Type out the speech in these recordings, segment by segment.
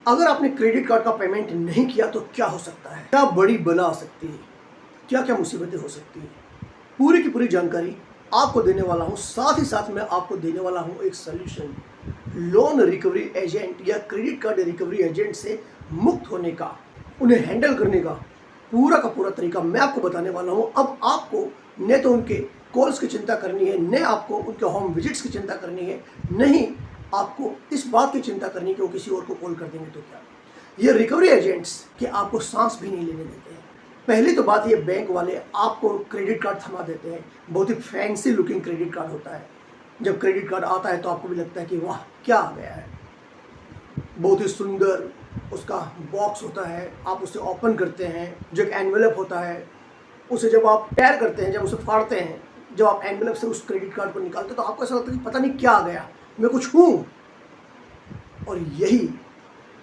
अगर आपने credit card का पेमेंट नहीं किया तो क्या हो सकता है, क्या बड़ी बला आ सकती है, क्या क्या मुसीबतें हो सकती हैं, पूरी की पूरी जानकारी आपको देने वाला हूँ। साथ ही साथ मैं आपको देने वाला हूँ एक सॉल्यूशन, लोन रिकवरी एजेंट या क्रेडिट कार्ड रिकवरी एजेंट से मुक्त होने का, उन्हें हैंडल करने का पूरा तरीका मैं आपको बताने वाला हूँ। अब आपको न तो उनके कॉल्स की चिंता करनी है, न आपको उनके होम विजिट्स की चिंता करनी है, नहीं आपको इस बात की चिंता करनी है कि वो किसी और को कॉल कर देंगे तो क्या। ये रिकवरी एजेंट्स कि आपको सांस भी नहीं लेने देते हैं। पहली तो बात, ये बैंक वाले आपको क्रेडिट कार्ड थमा देते हैं। बहुत ही फैंसी लुकिंग क्रेडिट कार्ड होता है। जब क्रेडिट कार्ड आता है तो आपको भी लगता है कि वाह क्या आ गया है। बहुत ही सुंदर उसका बॉक्स होता है, आप उसे ओपन करते हैं, जो एक एनवेलप होता है, उसे जब आप टेयर करते हैं, जब उसे फाड़ते हैं, जब आप एनवेलप से उस क्रेडिट कार्ड को निकालते हैं तो आपको ऐसा लगता है कि पता नहीं क्या आ गया, मैं कुछ हूँ। और यही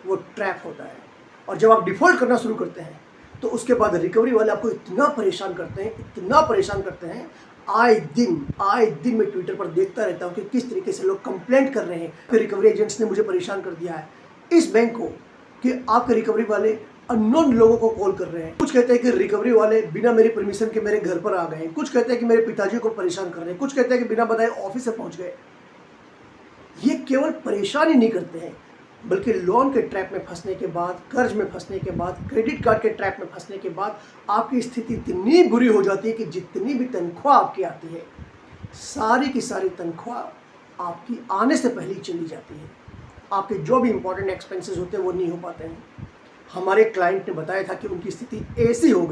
वो ट्रैप होता है। और जब आप डिफ़ॉल्ट करना शुरू करते हैं तो उसके बाद रिकवरी वाले आपको इतना परेशान करते हैं, इतना परेशान करते हैं। आए दिन मैं ट्विटर पर देखता रहता हूँ कि किस तरीके से लोग कंप्लेंट कर रहे हैं कि रिकवरी एजेंट्स ने मुझे परेशान कर दिया है इस बैंक को, कि आपके रिकवरी वाले अननोन लोगों को कॉल कर रहे हैं। कुछ कहते हैं कि रिकवरी वाले बिना मेरी परमिशन के मेरे घर पर आ गए, कुछ कहते हैं कि मेरे पिताजी को परेशान कर रहे हैं, कुछ कहते हैं कि बिना बताए ऑफिस से पहुंच गए। ये केवल परेशान ही नहीं करते हैं, बल्कि लोन के ट्रैप में फंसने के बाद, कर्ज में फंसने के बाद, क्रेडिट कार्ड के ट्रैप में फंसने के बाद आपकी स्थिति इतनी बुरी हो जाती है कि जितनी भी तनख्वाह आपकी आती है, सारी की सारी तनख्वाह आपकी आने से पहले ही चली जाती है। आपके जो भी इंपॉर्टेंट एक्सपेंसेस होते हैं वो नहीं हो पाते हैं। हमारे क्लाइंट ने बताया था कि उनकी स्थिति ऐसी हो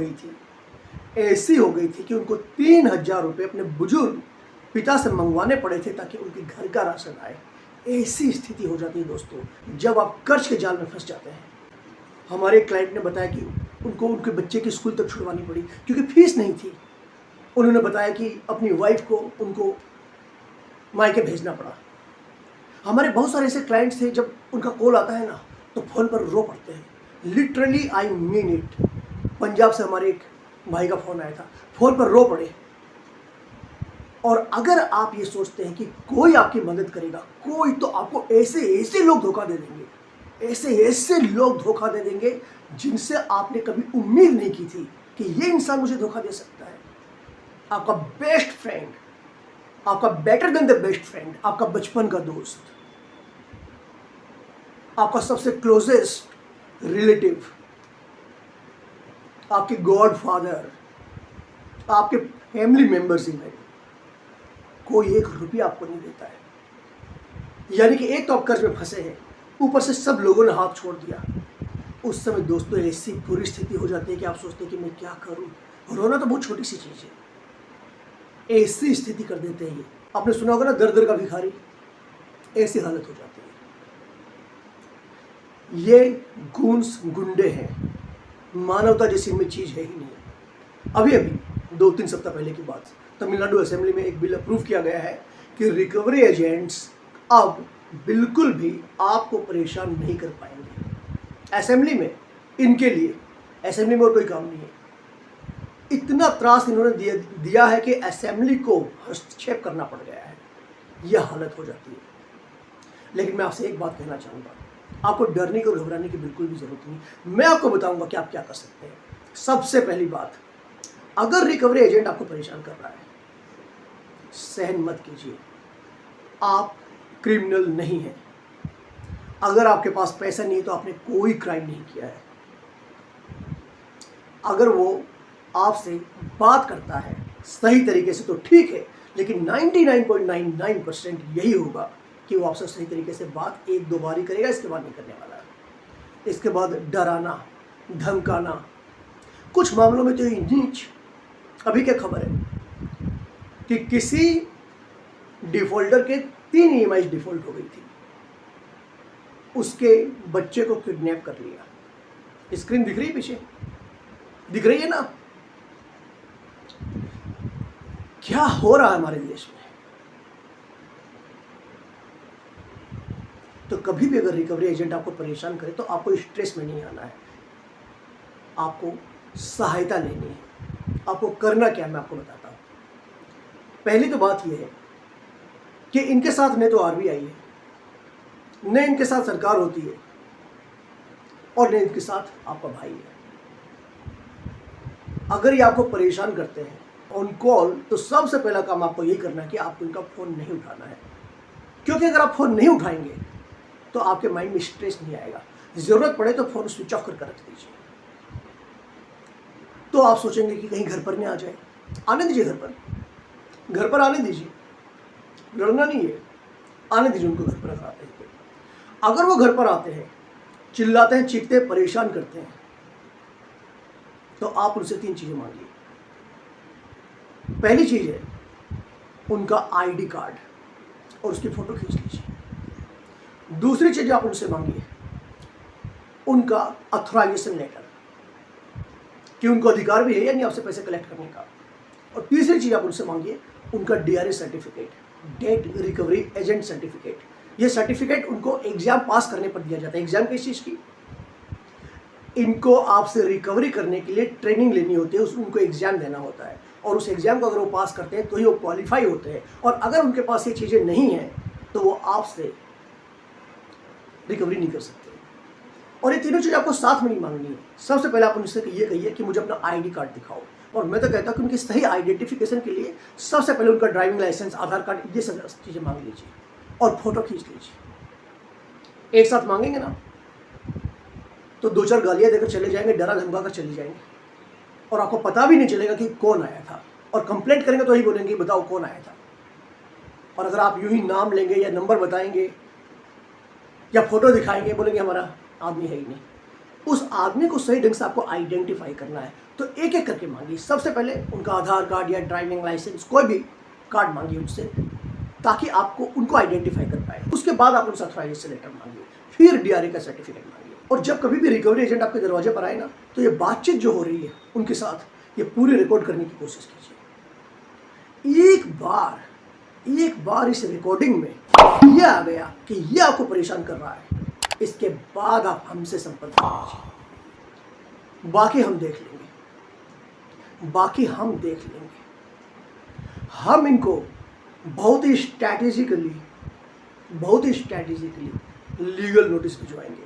गई थी कि उनको 3,000 रुपये अपने बुजुर्ग पिता से मंगवाने पड़े थे ताकि उनके घर का राशन आए। ऐसी स्थिति हो जाती है दोस्तों जब आप कर्ज के जाल में फंस जाते हैं। हमारे क्लाइंट ने बताया कि उनको उनके बच्चे की स्कूल तक छुड़वानी पड़ी क्योंकि फीस नहीं थी। उन्होंने बताया कि अपनी वाइफ को उनको मायके भेजना पड़ा। हमारे बहुत सारे ऐसे क्लाइंट्स थे, जब उनका कॉल आता है ना तो फ़ोन पर रो पड़ते हैं। Literally I mean it. Punjab से हमारे एक भाई का फ़ोन आया था, फ़ोन पर रो पड़े। और अगर आप ये सोचते हैं कि कोई आपकी मदद करेगा, कोई तो आपको ऐसे लोग धोखा दे देंगे, ऐसे लोग धोखा दे देंगे जिनसे आपने कभी उम्मीद नहीं की थी कि ये इंसान मुझे धोखा दे सकता है। आपका बेस्ट फ्रेंड, आपका better than the best friend, आपका बचपन का दोस्त, आपका सबसे क्लोजेस्ट रिलेटिव, आपके गॉड फादर, आपके फैमिली मेंबर्स ही में कोई 1 रुपया आपको नहीं देता है। यानी कि एक तो आप कर्ज में फंसे हैं, ऊपर से सब लोगों ने हाथ छोड़ दिया। उस समय दोस्तों ऐसी बुरी स्थिति हो जाती है कि आप सोचते हैं कि मैं क्या करूं। रोना तो बहुत छोटी सी चीज़ है, ऐसी स्थिति कर देते हैं ये। आपने सुना होगा ना, दर दर का भिखारी, ऐसी हालत हो जाती है। ये गूंस गुंडे हैं, मानवता जैसी इनमें चीज़ है ही नहीं। अभी 2-3 सप्ताह पहले की बात, तमिलनाडु असेंबली में एक बिल अप्रूव किया गया है कि रिकवरी एजेंट्स अब बिल्कुल भी आपको परेशान नहीं कर पाएंगे। असेंबली में इनके लिए, असेंबली में और कोई काम नहीं है। इतना त्रास इन्होंने दिया है कि असेंबली को हस्तक्षेप करना पड़ गया है। यह हालत हो जाती है। लेकिन मैं आपसे एक बात कहना चाहूँगा, आपको डरने को घबराने की बिल्कुल भी ज़रूरत नहीं। मैं आपको बताऊँगा कि आप क्या कर सकते हैं। सबसे पहली बात, अगर रिकवरी एजेंट आपको परेशान कर रहा है, सहन मत कीजिए। आप क्रिमिनल नहीं हैं। अगर आपके पास पैसा नहीं है तो आपने कोई क्राइम नहीं किया है। अगर वो आपसे बात करता है सही तरीके से तो ठीक है, लेकिन 99.99% यही होगा कि वो आपसे सही तरीके से बात 1-2 बार ही करेगा, इसके बाद नहीं करने वाला है। इसके बाद डराना, धमकाना, कुछ मामलों में तो ये नीच। अभी क्या खबर है कि किसी डिफॉल्टर के 3 EMI डिफॉल्ट हो गई थी, उसके बच्चे को किडनैप कर लिया। स्क्रीन दिख रही है पीछे, दिख रही है ना? क्या हो रहा है हमारे देश में। तो कभी भी अगर रिकवरी एजेंट आपको परेशान करे तो आपको स्ट्रेस में नहीं आना है, आपको सहायता लेनी है। आपको करना क्या है मैं आपको बताता हूँ। पहली तो बात यह है कि इनके साथ न तो RBI है, न इनके साथ सरकार होती है, और न इनके साथ आपका भाई है। अगर ये आपको परेशान करते हैं ऑन कॉल, तो सबसे पहला काम आपको यही करना है कि आपको इनका फ़ोन नहीं उठाना है, क्योंकि अगर आप फ़ोन नहीं उठाएंगे तो आपके माइंड में स्ट्रेस नहीं आएगा। ज़रूरत पड़े तो फ़ोन स्विच ऑफ करके रख दीजिए। तो आप सोचेंगे कि कहीं घर पर नहीं आ जाए, आने दीजिए घर पर आने दीजिए, लड़ना नहीं है, आने दीजिए उनको घर पर अगर आते हैं। अगर वो घर पर आते हैं, चिल्लाते हैं, चीखते हैं, परेशान करते हैं, तो आप उनसे 3 चीज़ें मांगिए। पहली चीज़ है उनका आईडी कार्ड और उसकी फ़ोटो खींच लीजिए। दूसरी चीज़ आप उनसे मांगिए उनका ऑथराइजेशन लेटर, कि उनको अधिकार भी है या नहीं आपसे पैसे कलेक्ट करने का। और तीसरी चीज़ आप उनसे मांगिए उनका DRA certificate, date recovery agent certificate. ये सर्टिफिकेट उनको एग्ज़ाम पास करने पर दिया जाता है। एग्ज़ाम किस चीज़ की? इनको आपसे रिकवरी करने के लिए ट्रेनिंग लेनी होती है, उनको एग्ज़ाम देना होता है, और उस एग्ज़ाम को अगर वो पास करते हैं तो ही वो क्वालिफाई होते हैं। और अगर उनके पास ये चीज़ें नहीं हैं तो वो आपसे रिकवरी नहीं कर सकते। और ये तीनों चीज़ आपको साथ में नहीं मांगनी है। सबसे पहले आप उनसे ये कहिए कि मुझे अपना आईडी कार्ड दिखाओ, और मैं तो कहता हूँ कि उनकी सही आइडेंटिफिकेशन के लिए सबसे पहले उनका ड्राइविंग लाइसेंस, आधार कार्ड, ये सब चीज़ें मांग लीजिए और फ़ोटो खींच लीजिए। एक साथ मांगेंगे ना तो 2-4 गालियाँ देकर चले जाएंगे, डरा धमका कर चले जाएंगे, और आपको पता भी नहीं चलेगा कि कौन आया था। और कंप्लेंट करेंगे तो ही बोलेंगे बताओ कौन आया था। और अगर आप यूं ही नाम लेंगे या नंबर बताएंगे या फ़ोटो दिखाएंगे, बोलेंगे हमारा आदमी है ही नहीं। उस आदमी को सही ढंग से आपको आइडेंटिफाई करना है, तो एक एक करके मांगिए। सबसे पहले उनका आधार कार्ड या ड्राइविंग लाइसेंस, कोई भी कार्ड मांगिए उनसे, ताकि आपको उनको आइडेंटिफाई कर पाए। उसके बाद आप उनसे ऑथराइजेशन लेटर मांगिए, फिर DRA का सर्टिफिकेट मांगिए। और जब कभी भी रिकवरी एजेंट आपके दरवाजे पर आए ना, तो ये बातचीत जो हो रही है उनके साथ, ये पूरी रिकॉर्ड करने की कोशिश कीजिए। एक बार इस रिकॉर्डिंग में ये आ गया कि ये आपको परेशान कर रहा है, इसके बाद आप हमसे संपर्क कीजिए। बाकी हम देख लेंगे। हम इनको बहुत ही स्ट्रैटेजिकली लीगल नोटिस भिजवाएंगे।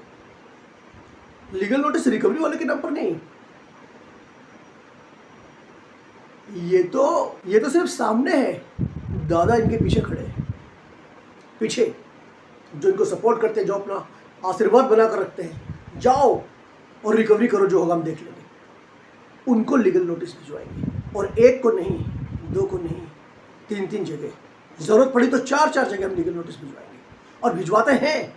लीगल नोटिस रिकवरी वाले के नाम पर नहीं। ये तो सिर्फ सामने है, दादा इनके पीछे खड़े हैं, पीछे जो इनको सपोर्ट करते हैं, जो अपना आशीर्वाद बनाकर रखते हैं। जाओ और रिकवरी करो, जो होगा हम देख लेंगे। उनको लीगल नोटिस भिजवाएंगे, और एक को नहीं, 2 को नहीं, 3-3 जगह, ज़रूरत पड़ी तो 4-4 जगह हम लीगल नोटिस भिजवाएंगे, और भिजवाते हैं।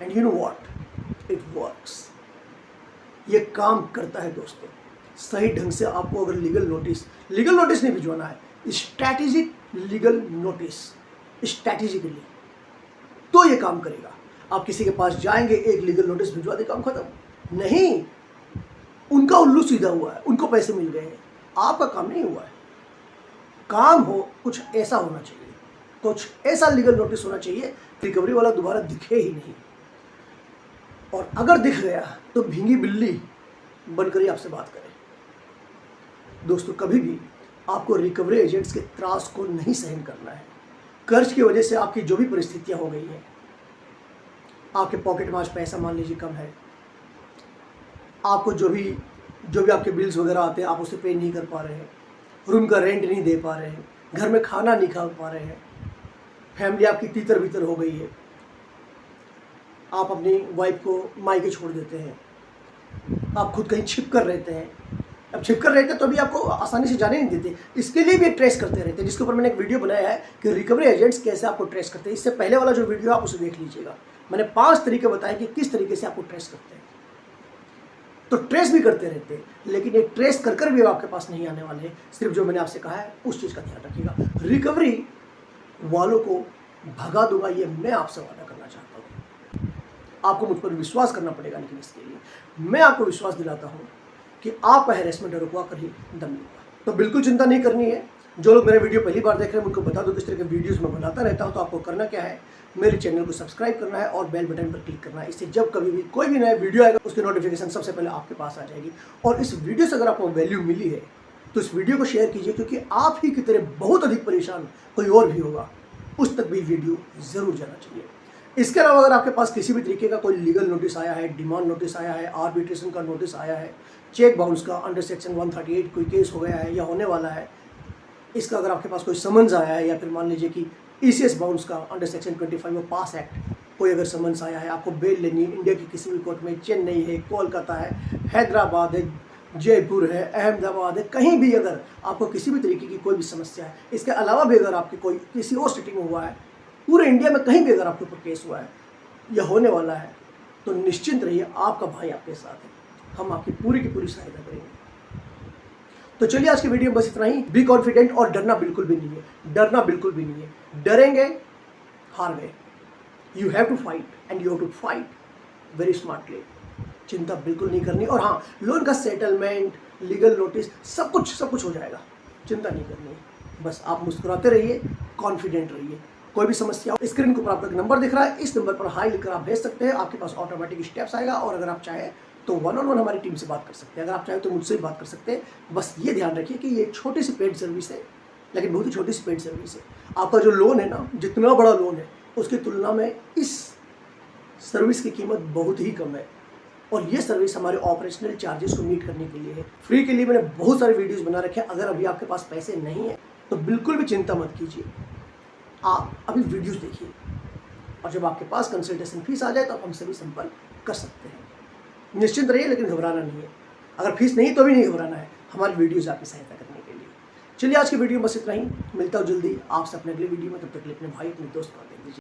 And you know what, it works. ये काम करता है दोस्तों। सही ढंग से आपको अगर लीगल नोटिस नहीं भिजवाना है, स्ट्रैटेजिक लीगल नोटिस, स्ट्रैटेजिकली, तो ये काम करेगा। आप किसी के पास जाएंगे, एक लीगल नोटिस भिजवा दे, काम खत्म। नहीं, उनका उल्लू सीधा हुआ है, उनको पैसे मिल गए हैं, आपका काम नहीं हुआ है। काम हो कुछ ऐसा होना चाहिए, कुछ ऐसा लीगल नोटिस होना चाहिए, रिकवरी वाला दोबारा दिखे ही नहीं। और अगर दिख गया तो भींगी बिल्ली बनकर ही आपसे बात करे। दोस्तों, कभी भी आपको रिकवरी एजेंट्स के त्रास को नहीं सहन करना है। कर्ज की वजह से आपकी जो भी परिस्थितियां हो गई हैं, आपके पॉकेट में आज पैसा मान लीजिए कम है, आपको जो भी आपके बिल्स वगैरह आते हैं आप उसे पे नहीं कर पा रहे हैं, रूम का रेंट नहीं दे पा रहे हैं, घर में खाना नहीं खा पा रहे हैं, फैमिली आपकी तितर बितर हो गई है, आप अपनी वाइफ को मायके छोड़ देते हैं, आप खुद कहीं छिप कर रहते हैं। अब छिप कर रहते हैं तो भी आपको आसानी से जाने नहीं देते, इसके लिए भी ट्रेस करते रहते हैं, जिसके ऊपर मैंने एक वीडियो बनाया है कि रिकवरी एजेंट्स कैसे आपको ट्रेस करते हैं। इससे पहले वाला जो वीडियो आप उसे देख लीजिएगा। मैंने 5 तरीके बताए कि किस तरीके से आपको ट्रेस करते हैं। तो ट्रेस भी करते रहते हैं, लेकिन ये ट्रेस कर भी आपके पास नहीं आने वाले हैं। सिर्फ जो मैंने आपसे कहा है उस चीज़ का ध्यान रखिएगा। रिकवरी वालों को भगा दूंगा, ये मैं आपसे वादा करना चाहता हूँ। आपको मुझ पर विश्वास करना पड़ेगा, लेकिन इसके लिए मैं आपको विश्वास दिलाता हूँ कि आपका हैरेसमेंट रुकवा कर ही दम लूँगा। तो बिल्कुल चिंता नहीं करनी है। जो लोग मेरे वीडियो पहली बार देख रहे हैं उनको बता दो किस तरह के वीडियोस मैं बनाता रहता हूँ। तो आपको करना क्या है, मेरे चैनल को सब्सक्राइब करना है और बेल बटन पर क्लिक करना है। इससे जब कभी भी कोई भी नया वीडियो आएगा उसकी नोटिफिकेशन सबसे पहले आपके पास आ जाएगी। और इस वीडियो से अगर आपको वैल्यू मिली है तो इस वीडियो को शेयर कीजिए, क्योंकि आप ही की तरह बहुत अधिक परेशान कोई और भी होगा, उस तक भी वीडियो ज़रूर जाना चाहिए। इसके अलावा अगर आपके पास किसी भी तरीके का कोई लीगल नोटिस आया है, डिमांड नोटिस आया है, आर्बिट्रेशन का नोटिस आया है, चेक बाउंस का अंडर सेक्शन 138 कोई केस हो गया है या होने वाला है, इसका अगर आपके पास कोई समन्स आया है, या फिर मान लीजिए कि ECS बाउंस का under section 25 of pass act कोई अगर समन्स आया है, आपको बेल लेनी है इंडिया की किसी भी कोर्ट में, चेन्नई है, कोलकाता है, हैदराबाद है, जयपुर है, अहमदाबाद है, कहीं भी अगर आपको किसी भी तरीके की कोई भी समस्या है, इसके अलावा भी अगर आपकी कोई किसी और स्टेट में हुआ है, पूरे इंडिया में कहीं भी अगर आपके ऊपर केस हुआ है या होने वाला है, तो निश्चिंत रहिए, आपका भाई आपके साथ है, हम आपकी पूरी की पूरी सहायता करेंगे। तो चलिए आज की वीडियो में बस इतना ही। बी कॉन्फिडेंट, और डरना बिल्कुल भी नहीं है, डरना बिल्कुल भी नहीं है। डरेंगे हार गए। You have to fight and you have to fight very smartly. चिंता बिल्कुल नहीं करनी। और हाँ, लोन का सेटलमेंट, लीगल नोटिस, सब कुछ हो जाएगा, चिंता नहीं करनी है। बस आप मुस्कुराते रहिए, कॉन्फिडेंट रहिए। कोई भी समस्या हो, स्क्रीन के ऊपर आपका नंबर दिख रहा है, इस नंबर पर हाई लिखकर आप भेज सकते हैं, आपके पास ऑटोमेटिक स्टेप्स आएगा। और अगर आप चाहें तो 1-on-1 हमारी टीम से बात कर सकते हैं, अगर आप चाहें तो मुझसे भी बात कर सकते हैं। बस ये ध्यान रखिए कि ये छोटी सी पेड सर्विस है, लेकिन बहुत ही छोटी सी पेड सर्विस है। आपका जो लोन है ना, जितना बड़ा लोन है उसकी तुलना में इस सर्विस की कीमत बहुत ही कम है। और ये सर्विस हमारे ऑपरेशनल चार्जेस को मीट करने के लिए है। फ्री के लिए मैंने बहुत सारे वीडियोस बना रखे हैं। अगर अभी आपके पास पैसे नहीं है तो बिल्कुल भी चिंता मत कीजिए, आप अभी वीडियोस देखिए, और जब आपके पास कंसल्टेशन फीस आ जाए तो आप हमसे भी संपर्क कर सकते हैं। निश्चिंत रहिए, लेकिन घबराना नहीं है। अगर फीस नहीं तो भी नहीं घबराना है, हमारी वीडियोस आपकी सहायता करने के लिए। चलिए आज की वीडियो में बस इतना ही। मिलता हूँ जल्दी आपसे अपने अगले वीडियो में। तब तक के लिए अपने भाई, अपने दोस्त को देख लीजिए।